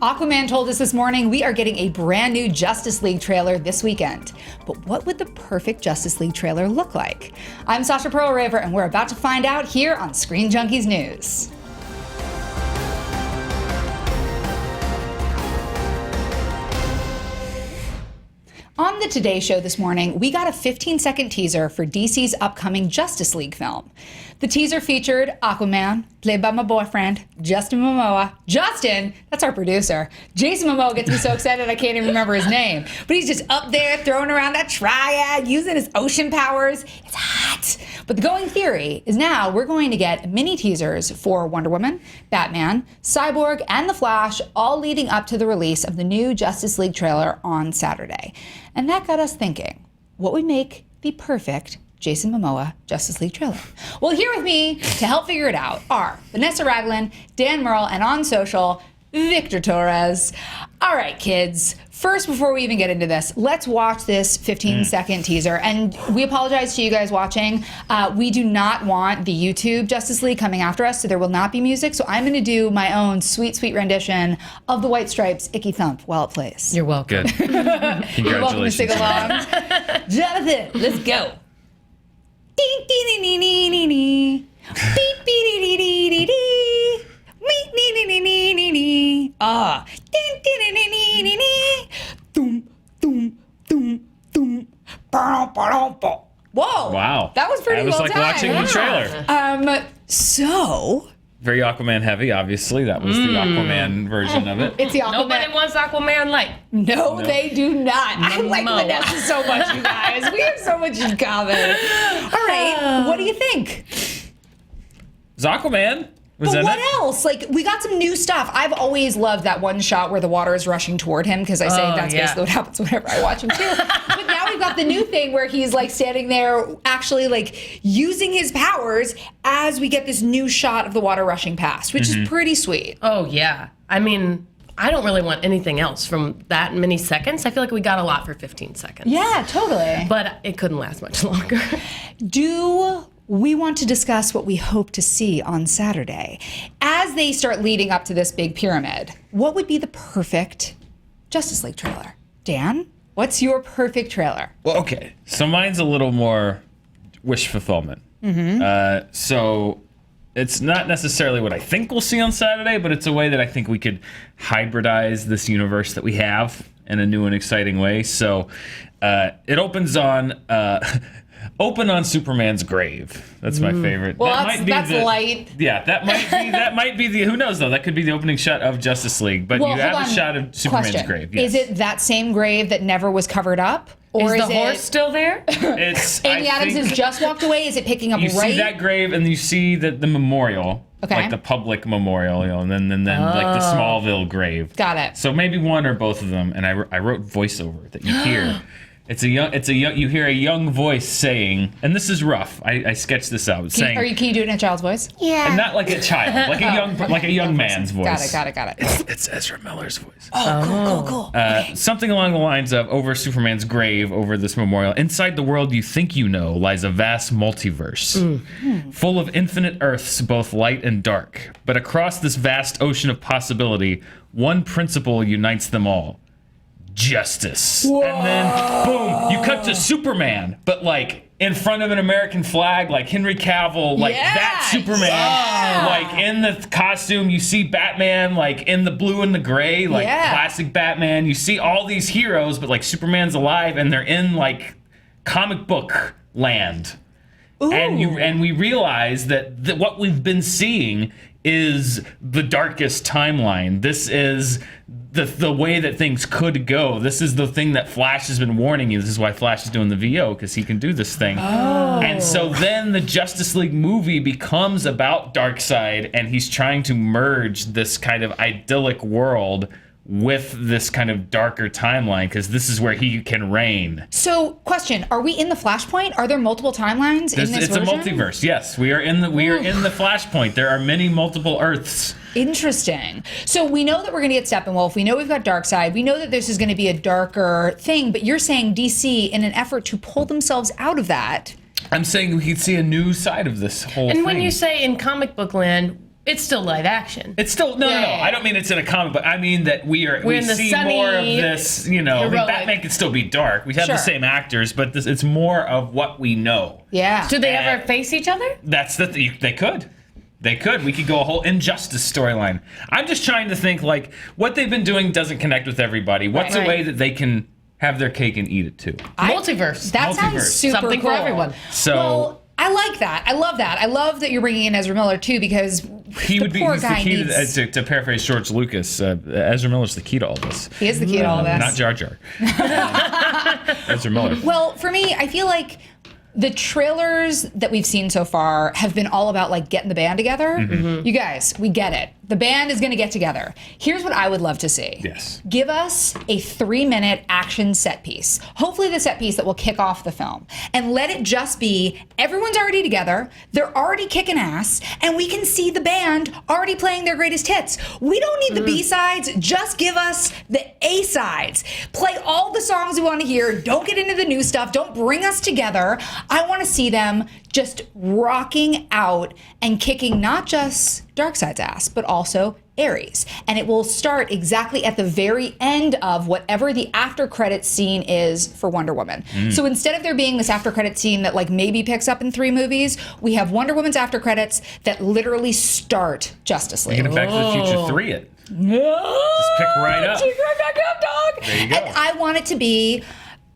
Aquaman told us this morning we are getting a brand new Justice League trailer this weekend. But what would the perfect Justice League trailer look like? I'm Sasha Pearl-Raver, and we're about to find out here on Screen Junkies News. On the Today Show this morning, we got a 15-second teaser for DC's upcoming Justice League film. The teaser featured Aquaman, played by my boyfriend, Justin Momoa. Justin, that's our producer. Jason Momoa gets me so excited I can't even remember his name. But he's just up there throwing around that triad, using his ocean powers. It's hot. But the going theory is now we're going to get mini teasers for Wonder Woman, Batman, Cyborg, and The Flash, all leading up to the release of the new Justice League trailer on Saturday. And that got us thinking, what would make the perfect Jason Momoa Justice League trailer? Well, here with me to help figure it out are Vanessa Ragland, Dan Merle, and on social, Victor Torres. All right, kids. First, before we even get into this, let's watch this 15-second teaser. And we apologize to you guys watching. We do not want the YouTube Justice League coming after us, so there will not be music. So I'm going to do my own sweet, sweet rendition of the White Stripes' Icky Thump while it plays. You're welcome. Good. Congratulations. You're welcome to sing along. Jonathan, let's go. Ding, ding, ding, ding, ding, ding, ding. Beep, beep, dee, dee, dee, dee. Meep, dee, dee, dee, dee, dee, dee. Ah. Ding, ding, ding, ding, ding, ding, ding. Doom, doom, doom, doom. Ba-dum, ba-dum, ba. Whoa. Wow. That was pretty well That was like timed. watching the trailer. So Very Aquaman heavy, obviously. That was the Aquaman version of it. it's the Aquaman. Nobody wants Aquaman light. No, they do not. I like Momoa. Vanessa so much, you guys. We have so much in common. All right, what do you think? It's Aquaman. Was But in what it? else? Like, we got some new stuff. I've always loved that one shot where the water is rushing toward him, because I say that's yeah. basically what happens whenever I watch him too. But now we've got the new thing where he's like standing there actually like using his powers as we get this new shot of the water rushing past, which is pretty sweet. Oh, yeah. I mean, I don't really want anything else from that many seconds. I feel like we got a lot for 15 seconds. Yeah, totally. But it couldn't last much longer. Do we want to discuss what we hope to see on Saturday? As they start leading up to this big pyramid, what would be the perfect Justice League trailer? Dan, what's your perfect trailer? Well, okay. So mine's a little more wish fulfillment. So it's not necessarily what I think we'll see on Saturday, but it's a way that I think we could hybridize this universe that we have in a new and exciting way. So it opens on... Open on Superman's grave. That's my favorite. Well, that that's light. Yeah, that might be the. Who knows though? That could be the opening shot of Justice League. But Well, you have hold a on. shot of Superman's Question. grave. Yes. Is it that same grave that never was covered up? Or Is is the horse still there? It's. Amy I Adams think has just walked away? Is it picking up you right? see that grave and you see the memorial, Okay. like the public memorial, and then like the Smallville grave. Got it. So maybe one or both of them. And I wrote voiceover that you hear. It's a young. You hear a young voice saying, and this is rough. I sketched this out. Saying, Can you do it in a child's voice? and not like a child, like a young man's voice. Got it. It's Ezra Miller's voice. Oh, cool. Something along the lines of, over Superman's grave, over this memorial, inside the world you think you know lies a vast multiverse, full of infinite Earths, both light and dark. But across this vast ocean of possibility, one principle unites them all. Justice. Whoa. And then, boom, you cut to Superman, but like in front of an American flag, like Henry Cavill, like that Superman, like in the costume. You see Batman, like in the blue and the gray, like classic Batman. You see all these heroes, but like Superman's alive, and they're in like comic book land. Ooh. And we realize that what we've been seeing is the darkest timeline. This is the way that things could go. This is the thing that Flash has been warning you. This is why Flash is doing the VO, because he can do this thing. Oh. And so then the Justice League movie becomes about Darkseid, and he's trying to merge this kind of idyllic world with this kind of darker timeline, because this is where he can reign. So, question: are we in the Flashpoint? Are there multiple timelines in this It's version? a multiverse. Yes, we are in the Flashpoint. There are many multiple Earths. Interesting. So we know that we're going to get Steppenwolf. We know we've got Darkseid. We know that this is going to be a darker thing. But you're saying DC, in an effort to pull themselves out of that. I'm saying we could see a new side of this whole thing. And when you say in comic book land, It's still live action. It's still no. I don't mean it's in a comic, but I mean that we in the see sunny, more of this. You know, I mean, heroic. Batman can still be dark. We have the same actors, but it's more of what we know. Yeah. Do they ever face each other? That's they could. They could. We could go a whole Injustice storyline. I'm just trying to think like what they've been doing doesn't connect with everybody. What's a way that they can have their cake and eat it too? Multiverse. That sounds Multiverse. super Something cool. for everyone. So. Well, I like that. I love that. I love that you're bringing in Ezra Miller too, because He would be poor he's the guy key needs. to paraphrase George Lucas. Ezra Miller's the key to all this. He is the key to all this. Not Jar Jar. Ezra Miller. Well, for me, I feel like the trailers that we've seen so far have been all about like getting the band together. You guys, we get it. The band is going to get together. Here's what I would love to see. Yes. Give us a 3-minute action set piece. Hopefully the set piece that will kick off the film. And let it just be, everyone's already together, they're already kicking ass, and we can see the band already playing their greatest hits. We don't need the B-sides, just give us the A-sides. Play all the songs we want to hear, don't get into the new stuff, don't bring us together. I want to see them just rocking out and kicking not just Darkseid's ass, but also Ares. And it will start exactly at the very end of whatever the after credit scene is for Wonder Woman. So instead of there being this after credit scene that like maybe picks up in 3 movies, we have Wonder Woman's after credits that literally start Justice League. Get it Back to the Future 3 it. Just pick right up. Pick right back up, dog. There you go. And I want it to be.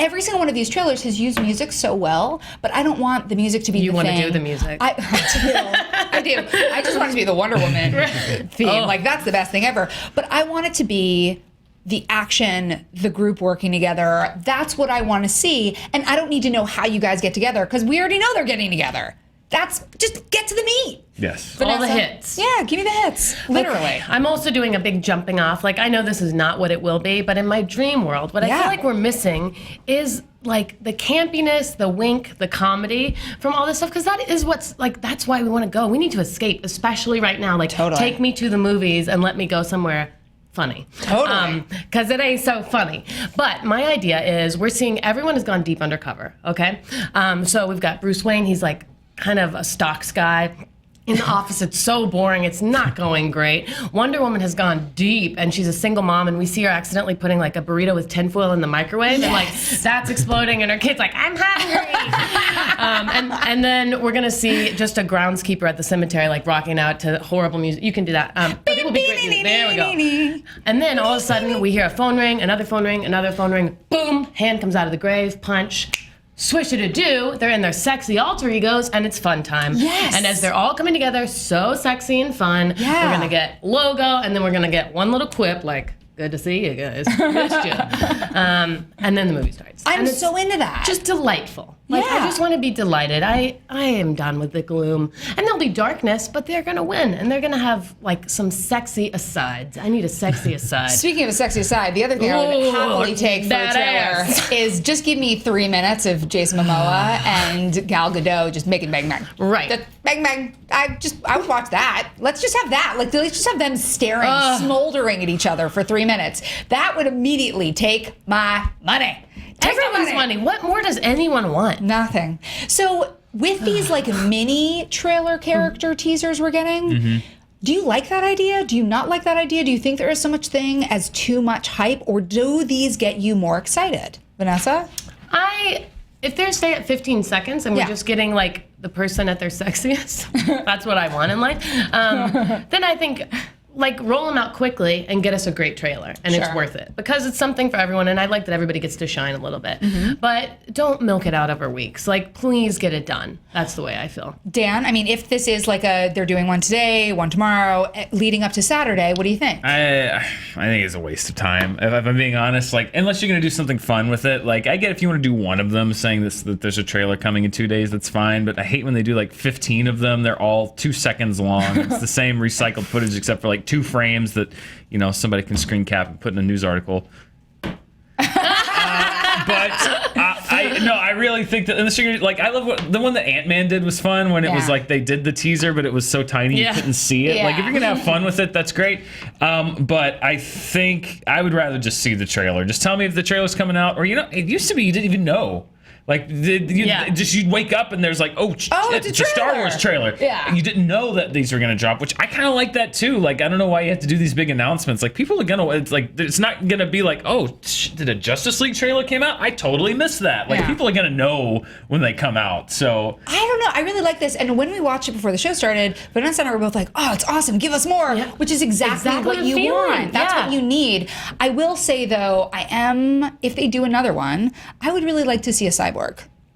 Every single one of these trailers has used music so well, but I don't want the music to be You the want to thing. do the music. I do. I just want it to be the Wonder Woman theme. Like, that's the best thing ever. But I want it to be the action, the group working together. That's what I want to see. And I don't need to know how you guys get together, because we already know they're getting together. That's just get to the meat. Yes. All the Vanessa? hits. Yeah, give me the hits. Literally. I'm also doing a big jumping off. Like, I know this is not what it will be, but in my dream world, what I feel like we're missing is like the campiness, the wink, the comedy from all this stuff, because that is what's like, that's why we want to go. We need to escape, especially right now. Like, take me to the movies and let me go somewhere funny. Totally. Because it ain't so funny. But my idea is we're seeing everyone has gone deep undercover, okay? So we've got Bruce Wayne. He's like kind of a stocks guy. In the office, it's so boring. It's not going great. Wonder Woman has gone deep, and she's a single mom, and we see her accidentally putting like a burrito with tinfoil in the microwave, and like that's exploding, and her kid's like, "I'm hungry." And then we're gonna see just a groundskeeper at the cemetery, like rocking out to horrible music. You can do that. But it will be great music. There we go. And then all of a sudden, we hear a phone ring, another phone ring, another phone ring. Boom! Hand comes out of the grave. Punch. Swish-a-do, they're in their sexy alter egos, and it's fun time. Yes. And as they're all coming together, so sexy and fun, we're gonna get logo, and then we're gonna get one little quip like, "Good to see you guys, missed you." And then the movie starts. I'm And it's so into that. just delightful. Like, I Yeah. just want to be delighted. I am done with the gloom. And there'll be darkness, but they're gonna win, and they're gonna have like some sexy asides. I need a sexy aside. Speaking of a sexy side, the other thing I would happily take for a that trailer ass. is just give me 3 minutes of Jason Momoa and Gal Gadot just making bang bang. Right. Just bang bang. I would watch that. Let's just have that. Like, let's just have them staring, smoldering at each other for 3 minutes. That would immediately take my money. Take my Everyone's money. What more does anyone want? Nothing. So with these like mini trailer character teasers we're getting, do you like that idea? Do you not like that idea? Do you think there is so much thing as too much hype, or do these get you more excited? Vanessa? If they're stay at 15 seconds and we're Yeah. just getting like the person at their sexiest, that's what I want in life. Then I think like roll them out quickly and get us a great trailer, and it's Sure. worth it because it's something for everyone. And I like that everybody gets to shine a little bit, but don't milk it out over weeks. Like, please get it done. That's the way I feel. Dan, I mean, if this is like they're doing one today, one tomorrow, leading up to Saturday, what do you think? I think it's a waste of time. If I'm being honest, like unless you're gonna do something fun with it, like I get if you want to do one of them, saying that there's a trailer coming in 2 days, that's fine. But I hate when they do like 15 of them. They're all 2 seconds long. It's the same recycled footage except for like 2 frames that somebody can screen cap and put in a news article. I really think that unless you're like, I love the one that Ant-Man did was fun when it was like they did the teaser, but it was so tiny you couldn't see it. Yeah. Like if you're gonna have fun with it, that's great. But I think I would rather just see the trailer. Just tell me if the trailer's coming out, or it used to be you didn't even know. Like, you'd wake up and there's like, it's a Star Wars trailer. Yeah. And you didn't know that these were going to drop, which I kind of like that too. Like, I don't know why you have to do these big announcements. Like, people are going to, it's not going to be like, did a Justice League trailer came out? I totally missed that. Like, people are going to know when they come out. So, I don't know. I really like this. And when we watched it before the show started, Vanessa and I were both like, oh, it's awesome. Give us more, which is exactly what you want. That's what you need. I will say, though, if they do another one, I would really like to see a Cyborg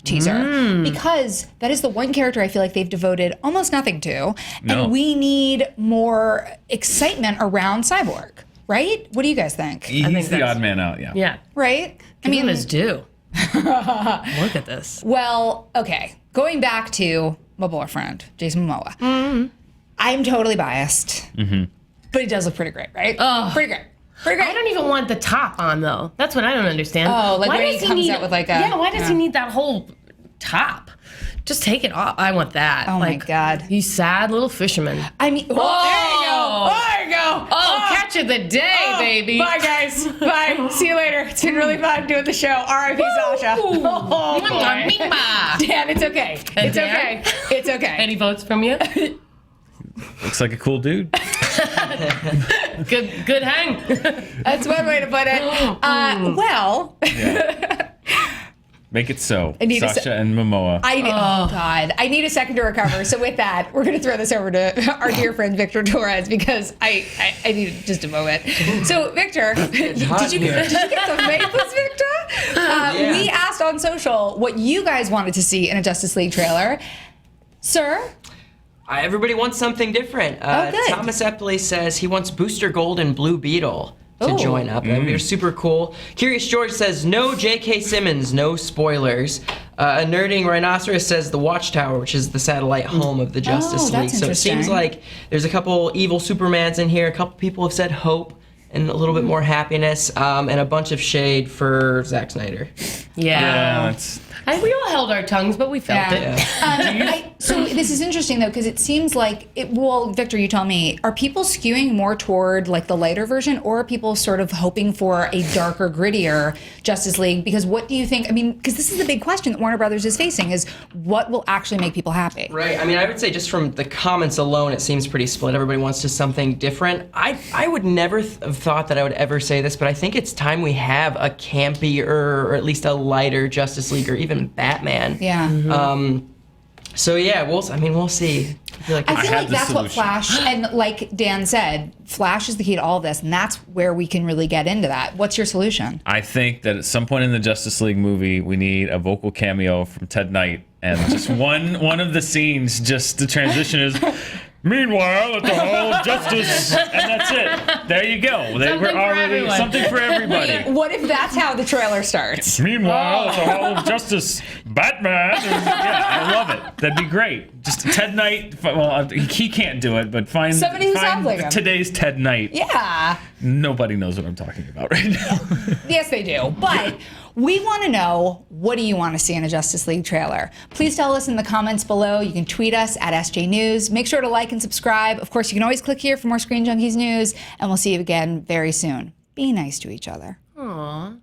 teaser because that is the one character I feel like they've devoted almost nothing to, and we need more excitement around Cyborg, right? What do you guys think? He's the odd man out, Yeah. Right? I mean, his due. Look at this. Well, okay. Going back to my boyfriend, Jason Momoa. I'm totally biased, but he does look pretty great, right? Oh. Pretty great. Pretty great. I don't even want the top on, though. That's what I don't understand. Oh, like why when does he comes out with like a... Yeah, why does he need that whole top? Just take it off. I want that. Oh, my God. You sad little fisherman. I mean, there you go. There you go. Oh, catch of the day, baby. Bye, guys. Bye. See you later. It's been really fun doing the show. R.I.P. Sasha. Oh, boy. Dan, it's okay. It's okay. It's okay. Any votes from you? Looks like a cool dude. Good hang. That's one way to put it. Well... Make it so. Sasha and Momoa. God. I need a second to recover. So with that, we're going to throw this over to our dear friend Victor Torres because I need just a moment. So Victor, did you get some maples, Victor? We asked on social what you guys wanted to see in a Justice League trailer. Sir? Everybody wants something different. Good. Thomas Epley says he wants Booster Gold and Blue Beetle to join up. That would be super cool. Curious George says, no J.K. Simmons, no spoilers. A Nerding Rhinoceros says the Watchtower, which is the satellite home of the Justice League. That's So it seems like there's a couple evil Supermans in here. A couple people have said hope and a little bit more happiness, and a bunch of shade for Zack Snyder. Yeah. We all held our tongues, but we felt it. So this is interesting though, because it seems like Victor, you tell me, are people skewing more toward like the lighter version, or are people sort of hoping for a darker, grittier Justice League? Because what do you think? I mean, because this is the big question that Warner Brothers is facing: is what will actually make people happy? Right. I mean, I would say just from the comments alone, it seems pretty split. Everybody wants to something different. I would never have thought that I would ever say this, but I think it's time we have a campier, or at least a lighter Justice League, or even Batman. Yeah. So yeah, we'll see. I feel like that's what Flash, and like Dan said, Flash is the key to all of this, and that's where we can really get into that. What's your solution? I think that at some point in the Justice League movie, we need a vocal cameo from Ted Knight, and just one of the scenes, just the transition is, meanwhile, at the Hall of Justice, and that's it. There you go. Something for everybody. What if that's how the trailer starts? Meanwhile, at the Hall of Justice, Batman. I love it. That'd be great. Just Ted Knight. Well, he can't do it, but find somebody who sounds like him. Today's Ted Knight. Yeah. Nobody knows what I'm talking about right now. Yes, they do. But we want to know, what do you want to see in a Justice League trailer? Please tell us in the comments below. You can tweet us at SJ News. Make sure to like and subscribe. Of course, you can always click here for more Screen Junkies news, and we'll see you again very soon. Be nice to each other. Aww.